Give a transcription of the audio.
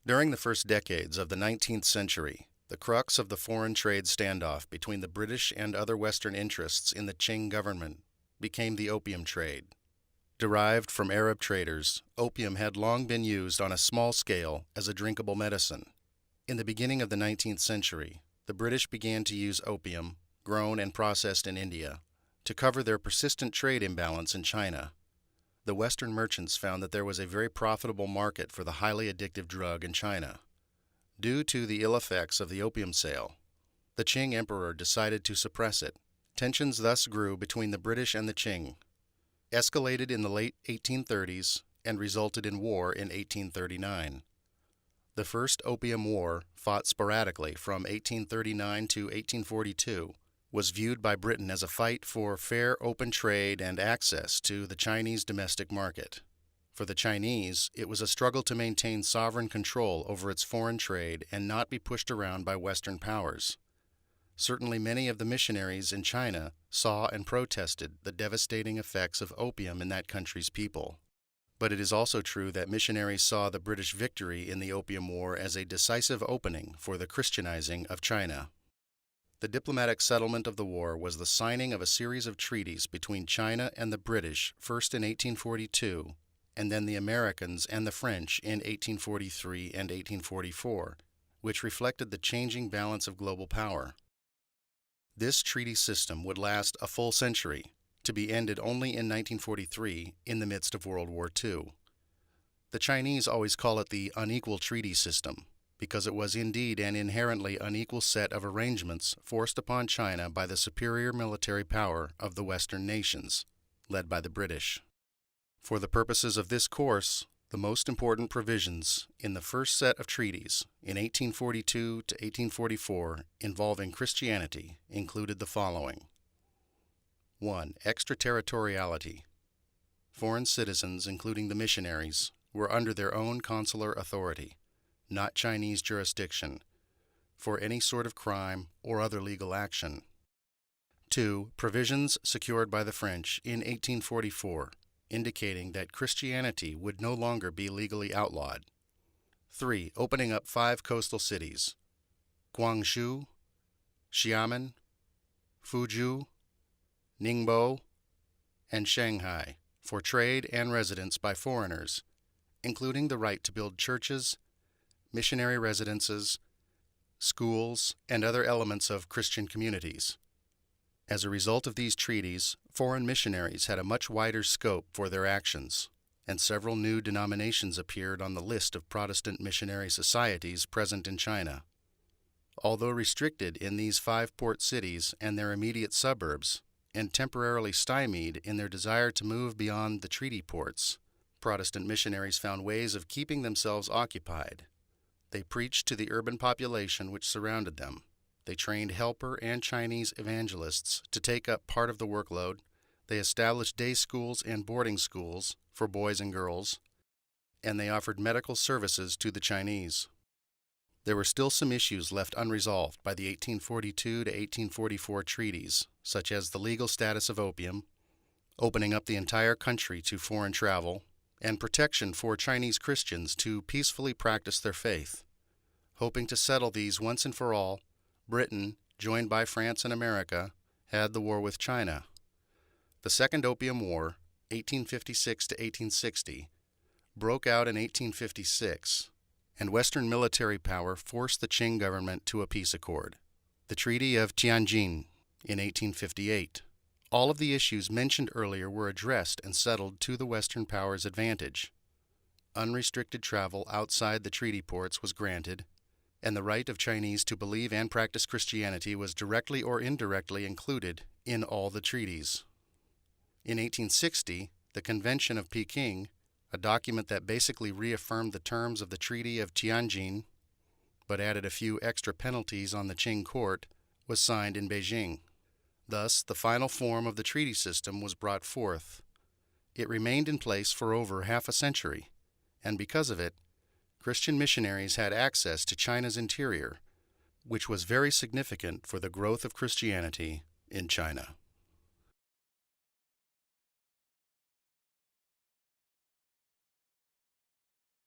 During the first decades of the 19th century, the crux of the foreign trade standoff between the British and other Western interests in the Qing government became the opium trade. Derived from Arab traders, opium had long been used on a small scale as a drinkable medicine. In the beginning of the 19th century, the British began to use opium, grown and processed in India, to cover their persistent trade imbalance in China. The Western merchants found that there was a very profitable market for the highly addictive drug in China. Due to the ill effects of the opium sale, the Qing emperor decided to suppress it. Tensions thus grew between the British and the Qing, escalated in the late 1830s, and resulted in war in 1839. The First Opium War, fought sporadically from 1839 to 1842, was viewed by Britain as a fight for fair open trade and access to the Chinese domestic market. For the Chinese, it was a struggle to maintain sovereign control over its foreign trade and not be pushed around by Western powers. Certainly many of the missionaries in China saw and protested the devastating effects of opium in that country's people. But it is also true that missionaries saw the British victory in the Opium War as a decisive opening for the Christianizing of China. The diplomatic settlement of the war was the signing of a series of treaties between China and the British, first in 1842, and then the Americans and the French in 1843 and 1844, which reflected the changing balance of global power. This treaty system would last a full century, to be ended only in 1943 in the midst of World War II. The Chinese always call it the unequal treaty system, because it was indeed an inherently unequal set of arrangements forced upon China by the superior military power of the Western nations, led by the British. For the purposes of this course, the most important provisions in the first set of treaties in 1842 to 1844 involving Christianity included the following. 1. Extraterritoriality. Foreign citizens, including the missionaries, were under their own consular authority, not Chinese jurisdiction, for any sort of crime or other legal action. 2. Provisions secured by the French in 1844, indicating that Christianity would no longer be legally outlawed. 3. Opening up 5 coastal cities, Guangzhou, Xiamen, Fuzhou, Ningbo, and Shanghai, for trade and residence by foreigners, including the right to build churches, missionary residences, schools, and other elements of Christian communities. As a result of these treaties, foreign missionaries had a much wider scope for their actions, and several new denominations appeared on the list of Protestant missionary societies present in China. Although restricted in these 5 port cities and their immediate suburbs, and temporarily stymied in their desire to move beyond the treaty ports, Protestant missionaries found ways of keeping themselves occupied. They preached to the urban population which surrounded them. They trained helper and Chinese evangelists to take up part of the workload. They established day schools and boarding schools for boys and girls, and they offered medical services to the Chinese. There were still some issues left unresolved by the 1842 to 1844 treaties, such as the legal status of opium, opening up the entire country to foreign travel, and protection for Chinese Christians to peacefully practice their faith. Hoping to settle these once and for all, Britain, joined by France and America, had the war with China. The Second Opium War, 1856 to 1860, broke out in 1856, and Western military power forced the Qing government to a peace accord, the Treaty of Tianjin, in 1858. All of the issues mentioned earlier were addressed and settled to the Western powers' advantage. Unrestricted travel outside the treaty ports was granted, and the right of Chinese to believe and practice Christianity was directly or indirectly included in all the treaties. In 1860, the Convention of Peking, a document that basically reaffirmed the terms of the Treaty of Tianjin, but added a few extra penalties on the Qing court, was signed in Beijing. Thus, the final form of the treaty system was brought forth. It remained in place for over half a century, and because of it, Christian missionaries had access to China's interior, which was very significant for the growth of Christianity in China.